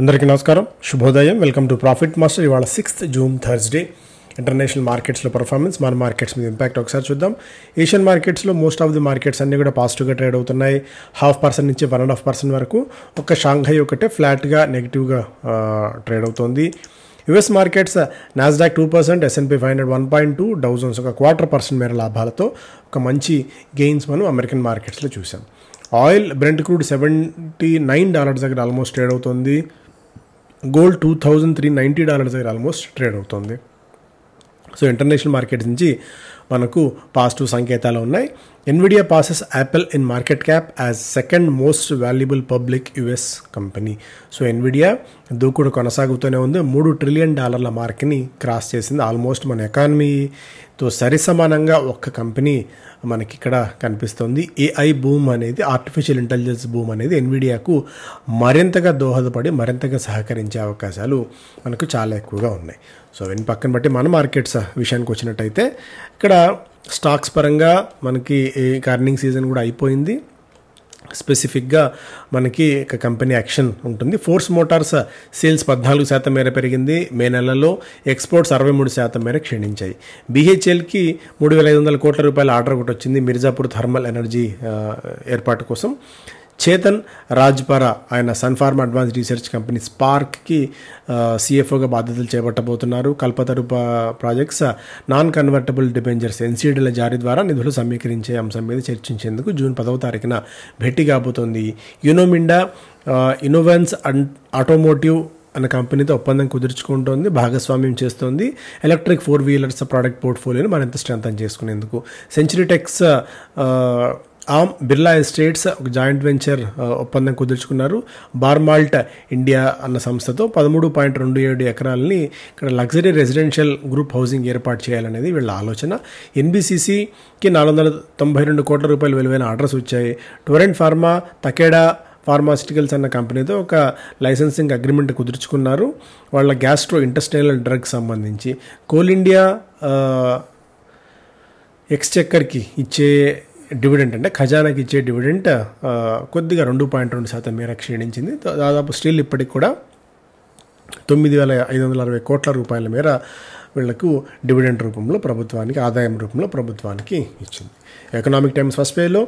అందరికీ నమస్కారం, శుభోదయం. Welcome to profit master. ఇవాళ 6th జూన్ థర్స్డే. ఇంటర్నేషనల్ మార్కెట్స్లో పర్ఫార్మెన్స్, మన మార్కెట్స్ మీద ఇంపాక్ట్ ఒకసారి చూద్దాం. ఏషియన్ మార్కెట్స్లో మోస్ట్ ఆఫ్ ది మార్కెట్స్ అన్నీ కూడా పాజిటివ్గా ట్రేడ్ అవుతున్నాయి. 0.5% నుంచి 1.5% వరకు. ఒక షాంఘై ఒకటే ఫ్లాట్గా నెగిటివ్గా ట్రేడ్ అవుతుంది. US markets Nasdaq 2%, S&P 500 1.2, Dow Jones ఒక 0.25% మేర లాభాలతో ఒక మంచి గెయిన్స్ మనం అమెరికన్ మార్కెట్స్లో చూసాం. ఆయిల్ బ్రెంట్ క్రూడ్ $79 దగ్గర ఆల్మోస్ట్ ట్రేడ్ అవుతుంది. గోల్డ్ $2,390 దగ్గర ఆల్మోస్ట్ ట్రేడ్ అవుతుంది. సో ఇంటర్నేషనల్ మార్కెట్స్ నుంచి మనకు పాజిటివ్ సంకేతాలు ఉన్నాయి. Nvidia passes Apple in market cap as second most valuable public US company. So Nvidia దూకుడు కొనసాగుతూనే ఉంది. $3 ట్రిలియన్ మార్క్ని క్రాస్ చేసింది. ఆల్మోస్ట్ మన ఎకానమీతో సరిసమానంగా ఒక్క కంపెనీ మనకి ఇక్కడ కనిపిస్తుంది. ఏఐ బూమ్ అనేది, ఆర్టిఫిషియల్ ఇంటెలిజెన్స్ బూమ్ అనేది ఎన్విడియాకు మరింతగా దోహదపడి మరింతగా సహకరించే అవకాశాలు మనకు చాలా ఎక్కువగా ఉన్నాయి. సో ఇవన్నీ పక్కన బట్టి మన మార్కెట్స్ విషయానికి వచ్చినట్టయితే ఇక్కడ స్టాక్స్ పరంగా మనకి ఎర్నింగ్ సీజన్ కూడా అయిపోయింది. స్పెసిఫిక్గా మనకి ఒక కంపెనీ యాక్షన్ ఉంటుంది. ఫోర్స్ మోటార్స్ సేల్స్ 14% మేర పెరిగింది మే నెలలో. ఎక్స్పోర్ట్స్ 63% మేర క్షీణించాయి. BHELకి 3,500 కోట్ల రూపాయల ఆర్డర్ ఒకటి వచ్చింది మిర్జాపూర్ థర్మల్ ఎనర్జీ ఏర్పాటు కోసం. చేతన్ రాజ్పరా ఆయన సన్ఫార్మా అడ్వాన్స్ రీసెర్చ్ కంపెనీ స్పార్క్కి CFOగా బాధ్యతలు చేపట్టబోతున్నారు. Kalpataru projects non convertible debentures NCDల జారీ ద్వారా నిధులు సమీకరించే అంశం మీద చర్చించేందుకు జూన్ 10వ తారీఖున భేటీ కాబోతోంది. యునోమిండా ఇన్నోవెన్స్ ఆటోమోటివ్ అనే కంపెనీతో ఒప్పందం కుదుర్చుకుంటోంది, భాగస్వామ్యం చేస్తోంది. ఎలక్ట్రిక్ 4-వీలర్స్ ప్రోడక్ట్ పోర్ట్ఫోలియోని మరింత స్ట్రెంథన్ చేసుకునేందుకు. సెంచరీ టెక్స్ బిర్లా ఎస్టేట్స్ ఒక జాయింట్ వెంచర్ ఒప్పందం కుదుర్చుకున్నారు. బార్మాల్ట్ ఇండియా అన్న సంస్థతో 13.27 ఎకరాలని ఇక్కడ లగ్జరీ రెసిడెన్షియల్ గ్రూప్ హౌసింగ్ ఏర్పాటు చేయాలనేది వీళ్ళ ఆలోచన. NBCCకి 492 కోట్ల రూపాయలు విలువైన ఆర్డర్స్ వచ్చాయి. టొరెంట్ ఫార్మా, తకేడా ఫార్మాస్యూటికల్స్ అన్న కంపెనీతో ఒక లైసెన్సింగ్ అగ్రిమెంట్ కుదుర్చుకున్నారు వాళ్ళ గ్యాస్ట్రో ఇంటెస్టైనల్ డ్రగ్ సంబంధించి. కోల్ ఇండియా ఎక్స్చెక్కర్కి ఇచ్చే డివిడెంట్ అంటే ఖజానాకి ఇచ్చే డివిడెంట్ కొద్దిగా 2.2% మేర క్షీణించింది. దాదాపు స్టిల్ ఇప్పటికి కూడా 9,560 కోట్ల రూపాయల మేర వీళ్లకు డివిడెంట్ రూపంలో ప్రభుత్వానికి, ఆదాయం రూపంలో ప్రభుత్వానికి ఇచ్చింది. ఎకనామిక్ టైమ్స్ ఫస్ట్ పేజ్లో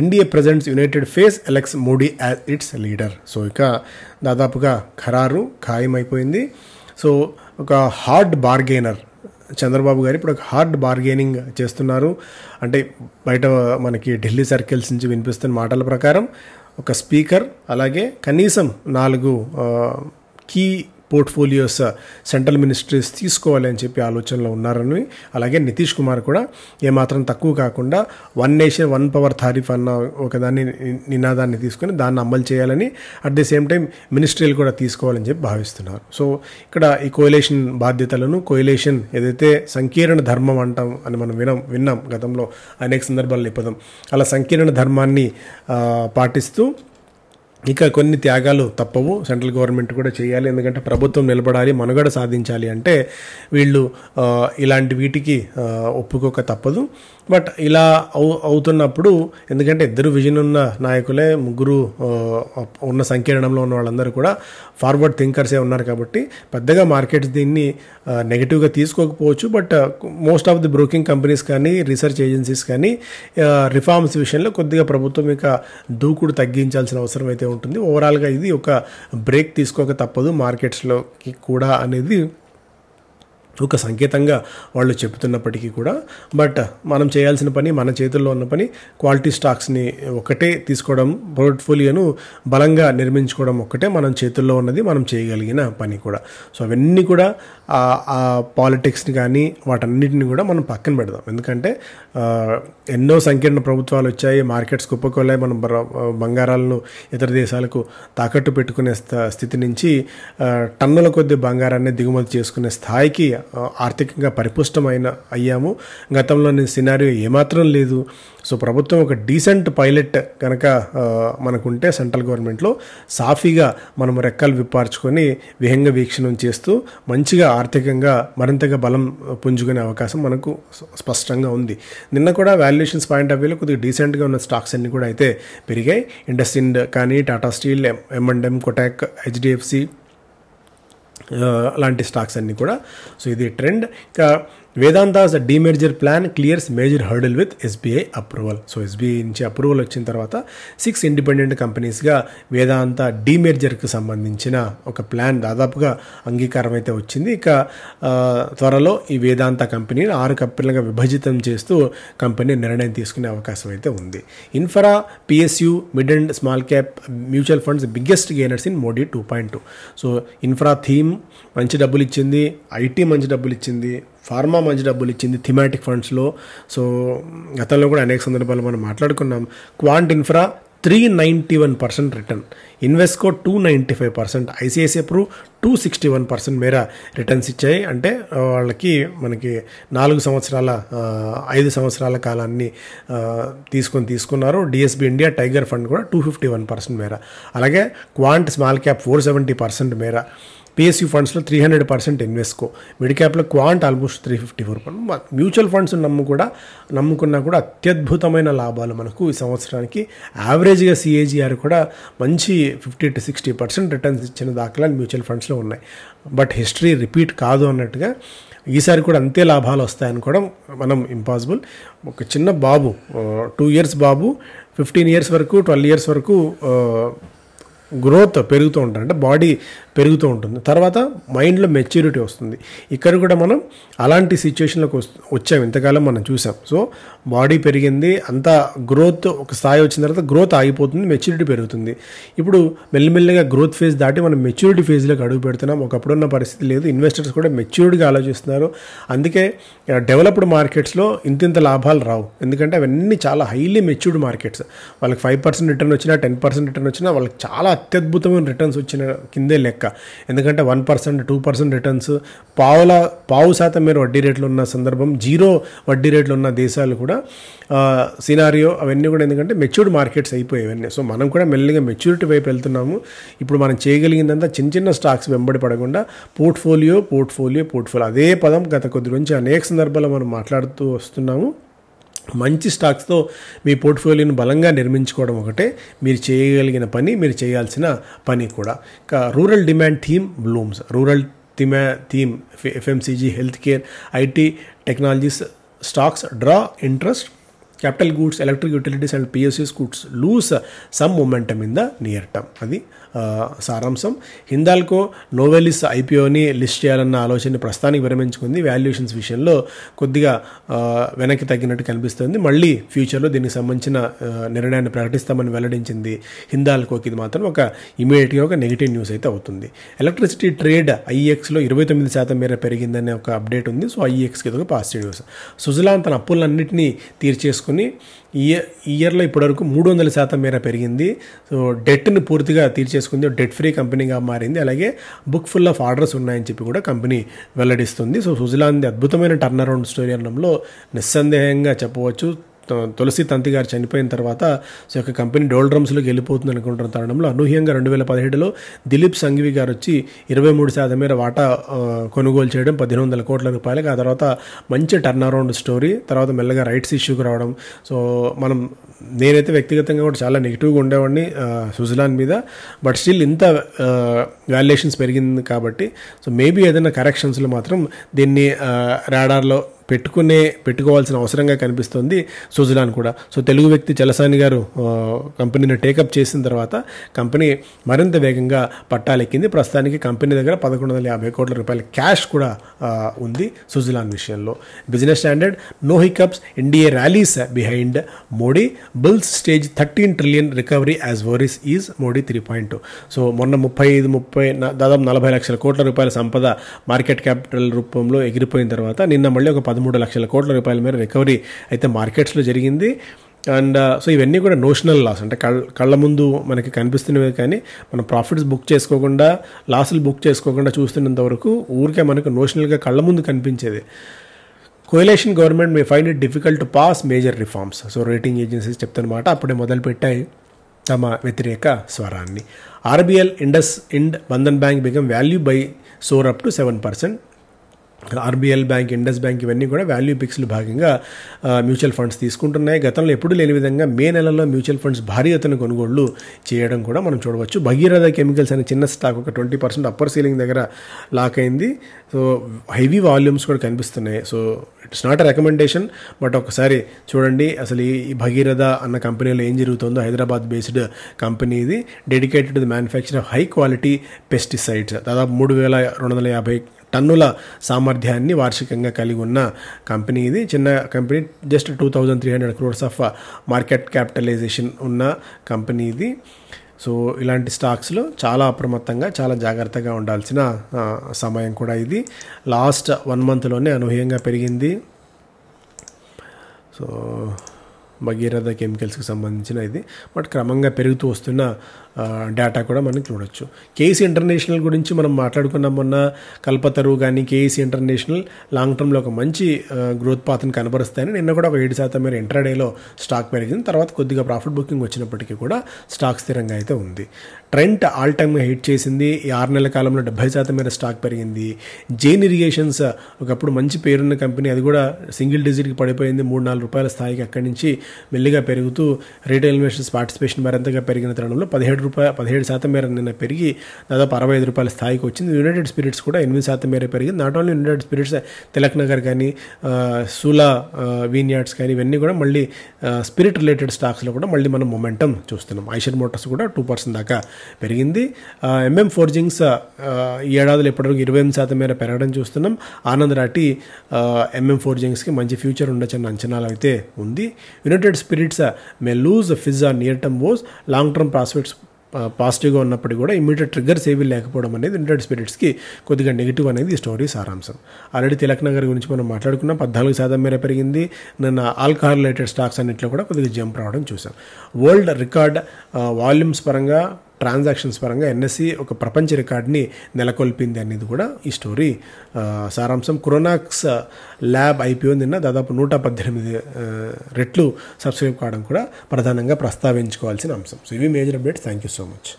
NDA presents united face elects Modi as its leader. So ఇక దాదాపుగా ఖరారు ఖాయమైపోయింది. సో ఒక హార్డ్ బార్గెయినర్ చంద్రబాబు గారు ఇప్పుడు ఒక హార్డ్ బార్గెనింగ్ చేస్తున్నారు. అంటే బయట మనకి ఢిల్లీ సర్కిల్స్ నుంచి వినిపిస్తున్న మాటల ప్రకారం ఒక స్పీకర్, అలాగే కనీసం 4 కీ పోర్ట్ఫోలియోస్ సెంట్రల్ మినిస్ట్రీస్ తీసుకోవాలి అని చెప్పి ఆలోచనలో ఉన్నారని, అలాగే నితీష్ కుమార్ కూడా ఏమాత్రం తక్కువ కాకుండా 1 నేషన్ 1 పవర్ టారిఫ్ అన్న ఒకదాన్ని నినాదాన్ని తీసుకొని దాన్ని అమలు చేయాలని, అట్ ది సేమ్ టైం మినిస్ట్రీలు కూడా తీసుకోవాలని చెప్పి భావిస్తున్నారు. సో ఇక్కడ ఈ కోయలేషన్ బాధ్యతలను, కోయలేషన్ ఏదైతే సంకీర్ణ ధర్మం అంటాం అని మనం విన్నాం గతంలో అనేక సందర్భాల్లో ఈ పదం, అలా సంకీర్ణ ధర్మాన్ని పాటిస్తూ ఇక కొన్ని త్యాగాలు తప్పవు. సెంట్రల్ గవర్నమెంట్ కూడా చేయాలి. ఎందుకంటే ప్రభుత్వం నిలబడాలి, మనుగడ సాధించాలి అంటే వీళ్ళు ఇలాంటి వీటికి ఒప్పుకోక తప్పదు. బట్ ఇలా అవుతున్నప్పుడు, ఎందుకంటే ఇద్దరు విజన్ ఉన్న నాయకులే, ముగ్గురు ఉన్న సంకీర్ణంలో ఉన్న వాళ్ళందరూ కూడా ఫార్వర్డ్ థింకర్సే ఉన్నారు కాబట్టి పెద్దగా మార్కెట్స్ దీన్ని నెగిటివ్గా తీసుకోకపోవచ్చు. But most of the broking companies కానీ, రీసెర్చ్ ఏజెన్సీస్ కానీ రిఫార్మ్స్ విషయంలో కొద్దిగా ప్రభుత్వం ఇక దూకుడు తగ్గించాల్సిన అవసరం అయితే ఉంటుంది. ఓవరాల్గా ఇది ఒక బ్రేక్ తీసుకోక తప్పదు మార్కెట్స్లోకి కూడా అనేది ఒక సంకేతంగా వాళ్ళు చెప్తున్నప్పటికీ కూడా, బట్ మనం చేయాల్సిన పని, మన చేతుల్లో ఉన్న పని క్వాలిటీ స్టాక్స్ని ఒకటే తీసుకోవడం, పోర్ట్ఫోలియోను బలంగా నిర్మించుకోవడం ఒక్కటే మన చేతుల్లో ఉన్నది, మనం చేయగలిగిన పని కూడా. సో అవన్నీ కూడా ఆ పాలిటిక్స్ని కానీ వాటన్నిటిని కూడా మనం పక్కన పెడదాం. ఎందుకంటే ఎన్నో సంకీర్ణ ప్రభుత్వాలు వచ్చాయి, మార్కెట్స్ కుప్పకొల్లాయి. మనం బంగారాలను ఇతర దేశాలకు తాకట్టు పెట్టుకునే స్థితి నుంచి టన్నుల కొద్ది బంగారాన్ని దిగుమతి చేసుకునే స్థాయికి ఆర్థికంగా పరిపుష్టమైన అయ్యాము. గతంలోని సినారియో ఏమాత్రం లేదు. సో ప్రభుత్వం ఒక డీసెంట్ పైలట్ కనుక మనకుంటే సెంట్రల్ గవర్నమెంట్లో సాఫీగా మనం రెక్కలు విప్పార్చుకొని విహంగ వీక్షణం చేస్తూ మంచిగా ఆర్థికంగా మరింతగా బలం పుంజుకునే అవకాశం మనకు స్పష్టంగా ఉంది. నిన్న కూడా వాల్యుయేషన్స్ పాయింట్ ఆఫ్ వ్యూలో కొద్దిగా డీసెంట్గా ఉన్న స్టాక్స్ అన్నీ కూడా అయితే పెరిగాయి. ఇండస్ఇండ్ కానీ, Tata Steel, M&M, Kotak, HDFC, లాంటి స్టాక్స్ అన్నీ కూడా. సో ఇది ట్రెండ్. ఇంకా Vedanta's demerger plan clears major hurdle with SBI approval. So SBI నుంచి అప్రూవల్ వచ్చిన తర్వాత 6 ఇండిపెండెంట్ కంపెనీస్గా వేదాంత డీమెర్జర్కి సంబంధించిన ఒక ప్లాన్ దాదాపుగా అంగీకారం అయితే వచ్చింది. ఇక త్వరలో ఈ వేదాంత కంపెనీని 6 కంపెనీలుగా విభజితం చేస్తూ కంపెనీ నిర్ణయం తీసుకునే అవకాశం అయితే ఉంది. Infra, PSU, mid and small cap mutual funds biggest gainers in Modi 2.2. So infra theme మంచి డబ్బులు ఇచ్చింది, ఐటీ మంచి డబ్బులు ఇచ్చింది, ఫార్మా మంచి డబ్బులు ఇచ్చింది థీమాటిక్ ఫండ్స్లో. సో గతంలో కూడా అనేక సందర్భాలు మనం మాట్లాడుకున్నాం. Quant Infra 391% return, Invesco 295%, ICICI Pru 261% మేర రిటర్న్స్ ఇచ్చాయి. అంటే వాళ్ళకి మనకి 5 సంవత్సరాల కాలాన్ని తీసుకున్నారు. డిఎస్బి ఇండియా టైగర్ ఫండ్ కూడా 251% మేర. అలాగే క్వాంట్ స్మాల్ క్యాప్ 470% మేర, పిఎస్యూ ఫండ్స్లో 300% ఇన్వెస్కో, మిడ్ క్యాప్లో క్వాంట్ ఆల్మోస్ట్ 354%. మ్యూచువల్ ఫండ్స్ నమ్ముకున్నా కూడా అత్యద్భుతమైన లాభాలు మనకు ఈ సంవత్సరానికి యావరేజ్గా సిఏజీఆర్ కూడా మంచి 50 to 60% రిటర్న్స్ ఇచ్చిన దాఖలాలు మ్యూచువల్ ఫండ్స్లో ఉన్నాయి. బట్ హిస్టరీ రిపీట్ కాదు అన్నట్టుగా ఈసారి కూడా అంతే లాభాలు వస్తాయనుకోవడం మనం ఇంపాసిబుల్. ఒక చిన్న బాబు 2 years బాబు 15 years వరకు 12 years వరకు గ్రోత్ పెరుగుతూ ఉంటారు, అంటే బాడీ పెరుగుతూ ఉంటుంది. తర్వాత మైండ్లో మెచ్యూరిటీ వస్తుంది. ఇక్కడ కూడా మనం అలాంటి సిచ్యువేషన్లోకి వచ్చాం, ఇంతకాలం మనం చూసాం. సో బాడీ పెరిగింది, అంతా గ్రోత్ ఒక స్థాయి వచ్చిన తర్వాత గ్రోత్ ఆగిపోతుంది, మెచ్యూరిటీ పెరుగుతుంది. ఇప్పుడు మెల్లిమెల్లిగా గ్రోత్ ఫేజ్ దాటి మనం మెచ్యూరిటీ ఫేజ్లోకి అడుగు పెడుతున్నాం. ఒకప్పుడున్న పరిస్థితి లేదు. ఇన్వెస్టర్స్ కూడా మెచ్యూర్డ్గా ఆలోచిస్తున్నారు. అందుకే డెవలప్డ్ మార్కెట్స్లో ఇంత లాభాలు రావు, ఎందుకంటే అవన్నీ చాలా హైలీ మెచ్యూర్డ్ మార్కెట్స్. వాళ్ళకి 5% రిటర్న్ వచ్చినా 10% రిటర్న్ వచ్చినా వాళ్ళకి చాలా అత్యద్భుతమైన రిటర్న్స్ వచ్చిన కిందే లెక్క. ఎందుకంటే 1%, 2% రిటర్న్స్, పావు శాతం మేర వడ్డీ రేట్లు ఉన్న సందర్భం, 0 వడ్డీ రేట్లు ఉన్న దేశాలు కూడా సినారియో అవన్నీ కూడా ఎందుకంటే మెచ్యూర్డ్ మార్కెట్స్ అయిపోయాయి. సో మనం కూడా మెల్లిగా మెచ్యూరిటీ వైపు వెళ్తున్నాము. ఇప్పుడు మనం చేయగలిగిందంతా చిన్న స్టాక్స్ వెంబడి పడకుండా పోర్ట్ఫోలియో అదే పదం గత కొద్ది నుంచి అనేక సందర్భాల్లో మనం మాట్లాడుతూ వస్తున్నాము. మంచి స్టాక్స్తో మీ పోర్ట్ఫోలియోని బలంగా నిర్మించుకోవడం ఒకటే మీరు చేయగలిగిన పని, మీరు చేయాల్సిన పని కూడా. ఇంకా rural demand theme blooms. Rural theme FMCG, health care, IT technologies stocks draw interest. Capital goods, electric utilities and PSUs could lose some momentum in the near term. అది సారాంశం. హిందాల్కో నోవెలిస్ ఐపీఓని లిస్ట్ చేయాలన్న ఆలోచనని ప్రస్తుతానికి విరమించుకుంది. వాల్యుయేషన్స్ విషయంలో కొద్దిగా వెనక్కి తగ్గినట్టు కనిపిస్తుంది. మళ్ళీ ఫ్యూచర్లో దీనికి సంబంధించిన నిర్ణయాన్ని ప్రకటిస్తామని వెల్లడించింది హిందాల్కోకి. ఇది మాత్రం ఒక ఇమీడియట్గా ఒక నెగిటివ్ న్యూస్ అయితే అవుతుంది. ఎలక్ట్రిసిటీ ట్రేడ్ ఐఈఎక్స్లో 29% మేర పెరిగిందనే ఒక అప్డేట్ ఉంది. సో ఐఈఎక్స్కి ఇది ఒక పాజిటివ్ న్యూస్. సుజలాన్ తన అప్పులన్నింటినీ తీర్చేసుకుని ఇయర్లో ఇప్పటివరకు 300% మేర పెరిగింది. సో డెట్ని పూర్తిగా తీర్చేసుకుంది, డెట్ ఫ్రీ కంపెనీగా మారింది. అలాగే బుక్ ఫుల్ ఆఫ్ ఆర్డర్స్ ఉన్నాయని చెప్పి కూడా కంపెనీ వెల్లడిస్తుంది. సో సుజలాన్ది అద్భుతమైన టర్న్ అరౌండ్ స్టోరీ అనడంలో నిస్సందేహంగా చెప్పవచ్చు. తులసి తంతి గారు చనిపోయిన తర్వాత సో యొక్క కంపెనీ డోల్డ్రమ్స్లోకి వెళ్ళిపోతుంది అనుకుంటున్న తరుణంలో అనూహ్యంగా 2017లో దిలీప్ సంఘవి గారు వచ్చి 23% మేర వాటా కొనుగోలు చేయడం 1,500 కోట్ల రూపాయలకి. ఆ తర్వాత మంచి టర్న్ అరౌండ్ స్టోరీ. తర్వాత మెల్లగా రైట్స్ ఇష్యూకి రావడం. సో నేనైతే వ్యక్తిగతంగా కూడా చాలా నెగిటివ్గా ఉండేవాడిని సుజలాన్ మీద. బట్ స్టిల్ ఇంత వాల్యుయేషన్స్ పెరిగింది కాబట్టి సో మేబీ ఏదైనా కరెక్షన్స్లో మాత్రం దీన్ని రాడార్లో పెట్టుకోవాల్సిన అవసరంగా కనిపిస్తుంది సుజలాన్ కూడా. సో తెలుగు వ్యక్తి చలసాని గారు కంపెనీని టేకప్ చేసిన తర్వాత కంపెనీ మరింత వేగంగా పట్టాలెక్కింది. ప్రస్తుతానికి కంపెనీ దగ్గర 1,150 కోట్ల రూపాయల క్యాష్ కూడా ఉంది సుజలాన్ విషయంలో. Business standard no hiccups, NDA rallies behind Modi, bills stage 13 trillion recovery as worries ease Modi 3.2. So మొన్న 30 దాదాపు 40 లక్షల కోట్ల రూపాయల సంపద మార్కెట్ క్యాపిటల్ రూపంలో ఎగిరిపోయిన తర్వాత నిన్న మళ్ళీ ఒక 13 లక్షల కోట్ల రూపాయల మేర రికవరీ అయితే మార్కెట్స్లో జరిగింది. అండ్ సో ఇవన్నీ కూడా నోషనల్ లాస్, అంటే కళ్ళ ముందు మనకి కనిపిస్తున్నవి, కానీ మనం ప్రాఫిట్స్ బుక్ చేసుకోకుండా లాసులు బుక్ చేసుకోకుండా చూస్తున్నంత వరకు ఊరికే మనకు నోషనల్గా కళ్ళ ముందు కనిపించేది. Coalition government may find it difficult to pass major reforms. So rating agencies చెప్తున్నమాట అప్పుడే మొదలుపెట్టాయి తమ వ్యతిరేక స్వరాన్ని. RBL, IndusInd, Bandhan bank become value by soar up to 7%. RBL bank, Indus bank ఇవన్నీ కూడా వాల్యూ పిక్స్లో భాగంగా మ్యూచువల్ ఫండ్స్ తీసుకుంటున్నాయి. గతంలో ఎప్పుడు లేని విధంగా మే నెలలో మ్యూచువల్ ఫండ్స్ భారీ ఎత్తున కొనుగోళ్లు చేయడం కూడా మనం చూడవచ్చు. భగీరథ కెమికల్స్ అనే చిన్న స్టాక్ ఒక 20% అప్పర్ సీలింగ్ దగ్గర లాక్ అయింది. సో హెవీ వాల్యూమ్స్ కూడా కనిపిస్తున్నాయి. So it's not a recommendation, but ఒకసారి చూడండి అసలు ఈ భగీరథ అన్న కంపెనీలో ఏం జరుగుతుందో. హైదరాబాద్ బేస్డ్ కంపెనీ ఇది, dedicated to the manufacture of high quality pesticides. దాదాపు 3250 టన్నుల సామర్థ్యాన్ని వార్షికంగా కలిగి ఉన్న కంపెనీ ఇది. చిన్న company, just 2300 crores of market capitalization ఉన్న కంపెనీ ఇది. సో ఇలాంటి స్టాక్స్లో చాలా అప్రమత్తంగా, చాలా జాగ్రత్తగా ఉండాల్సిన సమయం కూడా ఇది. లాస్ట్ 1 monthలోనే అనూహ్యంగా పెరిగింది. సో భగీరథ కెమికల్స్కి సంబంధించిన ఇది, బట్ క్రమంగా పెరుగుతూ వస్తున్న డేటా కూడా మనం చూడొచ్చు. కేఈసీ ఇంటర్నేషనల్ గురించి మనం మాట్లాడుకున్నాం మొన్న. కల్పతరు కానీ కేఈసీ ఇంటర్నేషనల్ లాంగ్ టర్మ్లో ఒక మంచి గ్రోత్ పాత్ని కనబరుస్తాయని నిన్న కూడా ఒక 7% మేర ఇంట్రాడేలో స్టాక్ పెరిగింది. తర్వాత కొద్దిగా ప్రాఫిట్ బుకింగ్ వచ్చినప్పటికీ కూడా స్టాక్ స్థిరంగా అయితే ఉంది. ట్రెంట్ ఆల్ టైమ్గా హిట్ చేసింది. ఈ 6 నెలల కాలంలో 70% మేర స్టాక్ పెరిగింది. జైన్ ఇరిగేషన్స్ ఒకప్పుడు మంచి పేరున్న కంపెనీ, అది కూడా సింగిల్ డిజిట్కి పడిపోయింది. 3-4 రూపాయల స్థాయికి అక్కడి నుంచి మెల్లిగా పెరుగుతూ రీటైల్ ఇన్వెస్టర్స్ పార్టిసిపేషన్ మరింతగా పెరిగిన తరుణంలో 17% మేర నిన్న పెరిగి దాదాపు 65 రూపాయల స్థాయికి వచ్చింది. యునైటెడ్ స్పిరిట్స్ కూడా 8% మేర పెరిగింది. Not only United spirits, Tilak Nagar కానీ, సూలా వీన్యార్డ్స్ కానీ ఇవన్నీ కూడా మళ్ళీ స్పిరిట్ రిలేటెడ్ స్టాక్స్లో కూడా మళ్ళీ మనం మొమెంటం చూస్తున్నాం. ఐషర్ మోటార్స్ కూడా 2% దాకా పెరిగింది. ఎంఎం ఫోర్జింగ్స్ ఈ ఏడాదిలో ఇప్పటివరకు 28% మేర పెరగడం చూస్తున్నాం. ఆనంద్ రాటి ఎంఎం ఫోర్జింగ్స్కి మంచి ఫ్యూచర్ ఉండొచ్చన్న అంచనాలు అయితే ఉంది. United Spirits may lose fizz on near term woes, long term prospects పాజిటివ్గా ఉన్నప్పటికీ కూడా ఇమీడియట్ ట్రిగ్గర్స్ ఏవీ లేకపోవడం అనేది యునైటెడ్ స్పిరిట్స్కి కొద్దిగా నెగిటివ్ అనేది ఈ స్టోరీ సారాంశం. ఆల్రెడీ తిలక్ నగర్ గురించి మనం మాట్లాడుకున్నాం, 14% మేర పెరిగింది. నిన్న ఆల్కహాల్ రిలేటెడ్ స్టాక్స్ అన్నింటిలో కూడా కొద్దిగా జంప్ రావడం చూసాం. వరల్డ్ రికార్డ్ వాల్యూమ్స్ పరంగా, ట్రాన్సాక్షన్స్ పరంగా ఎన్ఎస్సి ఒక ప్రపంచ రికార్డ్ని నెలకొల్పింది అనేది కూడా ఈ స్టోరీ సారాంశం. క్రోనాక్స్ ల్యాబ్ ఐపీఓ నిన్న దాదాపు 118 రెట్లు సబ్స్క్రైబ్ కావడం కూడా ప్రధానంగా ప్రస్తావించుకోవాల్సిన అంశం. సో ఇవి major updates. Thank you so much.